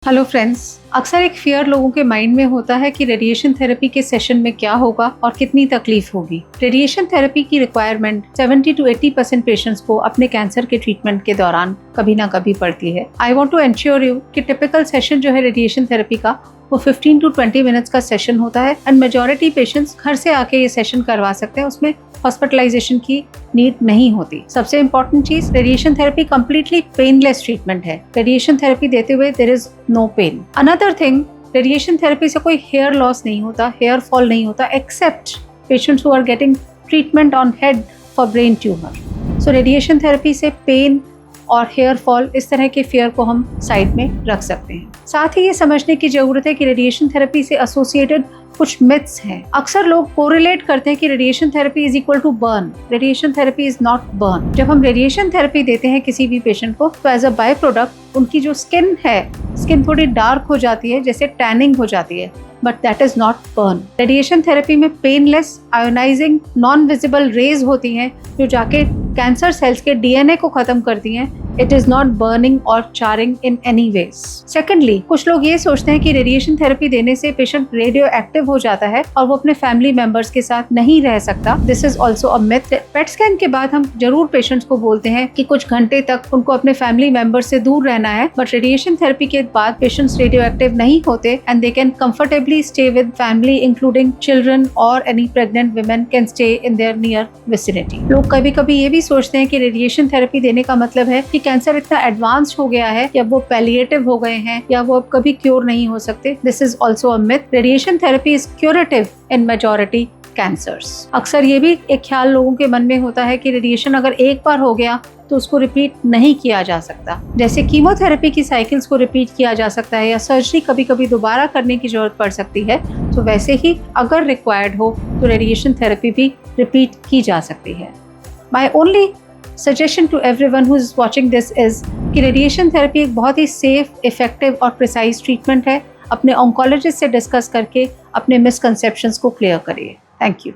Hello friends, अक्सर एक fear लोगों के माइंड में होता है कि रेडिएशन थेरेपी के सेशन में क्या होगा और कितनी तकलीफ होगी। रेडिएशन थेरेपी की रिक्वायरमेंट 70 to 80% पेशेंट्स को अपने कैंसर के ट्रीटमेंट के दौरान कभी ना कभी पड़ती है। I want to ensure you कि टिपिकल सेशन जो है रेडिएशन थेरेपी का वो 15 to 20 मिनट्स का सेशन होता है एंड मेजॉरिटी पेशेंट्स घर से आके ये सेशन करवा सकते हैं। उसमें हॉस्पिटलाइजेशन की नीड नहीं होती। सबसे इम्पोर्टेंट चीज, radiation therapy completely painless treatment है। रेडिएशन थेरेपी देते हुए there is no pain. Another thing, radiation therapy से कोई हेयर लॉस नहीं होता, हेयर फॉल नहीं होता, except patients who are getting treatment on head for brain tumour. So radiation therapy से पेन और हेयर फॉल, इस तरह के फियर को हम साइड में रख सकते हैं। साथ ही ये समझने की जरूरत है कि रेडिएशन थेरेपी से एसोसिएटेड कुछ मिथ्स हैं। अक्सर लोग कोरिलेट करते हैं कि radiation therapy is equal to burn. Radiation therapy is not burn. जब हम रेडिएशन थेरेपी देते हैं किसी भी पेशेंट को, तो एज अ बाय प्रोडक्ट उनकी जो स्किन है, स्किन थोड़ी डार्क हो जाती है, जैसे टैनिंग हो जाती है, but that is not burn. Radiation therapy में painless ionising non visible rays होती हैं जो जाके कैंसर सेल्स के डीएनए को खत्म करती हैं। इट इज नॉट बर्निंग और चारिंग इन एनी वेज। सेकेंडली, कुछ लोग ये सोचते हैं कि रेडिएशन थेरेपी देने से पेशेंट रेडियो एक्टिव हो जाता है और वो अपने फैमिली मेंबर्स के साथ नहीं रह सकता। This is also a myth. PET scan के बाद हम जरूर पेशेंट्स को बोलते हैं कि कुछ घंटे तक उनको अपने फैमिली मेंबर्स से दूर रहना है, बट रेडिएशन थेरेपी के बाद पेशेंट्स रेडियो एक्टिव नहीं होते and they can comfortably stay with family, including children और any pregnant women can stay in their near vicinity. लोग कभी कभी ये भी सोचते हैं कि रेडिएशन थेरेपी देने का मतलब है कि कैंसर इतना एडवांस हो गया है या वो पैलिएटिव हो गए हैं या वो अब कभी क्योर नहीं हो सकते। This is also a myth. Radiation therapy is curative in majority cancers. अक्सर ये भी एक ख्याल लोगों के मन में होता है कि रेडिएशन अगर एक बार हो गया तो उसको रिपीट नहीं किया जा सकता। जैसे कीमोथेरेपी की साइकिल्स को रिपीट किया जा सकता है या सर्जरी कभी कभी दोबारा करने की जरूरत पड़ सकती है, तो वैसे ही अगर रिक्वायर्ड हो तो रेडिएशन थेरेपी भी रिपीट की जा सकती है। My only suggestion to everyone who is watching this is कि रेडिएशन थेरेपी एक बहुत ही सेफ, इफेक्टिव और प्रिसाइज ट्रीटमेंट है। अपने ऑन्कोलॉजिस्ट से डिस्कस करके अपने मिसकंसेप्शंस को क्लियर करिए। Thank you.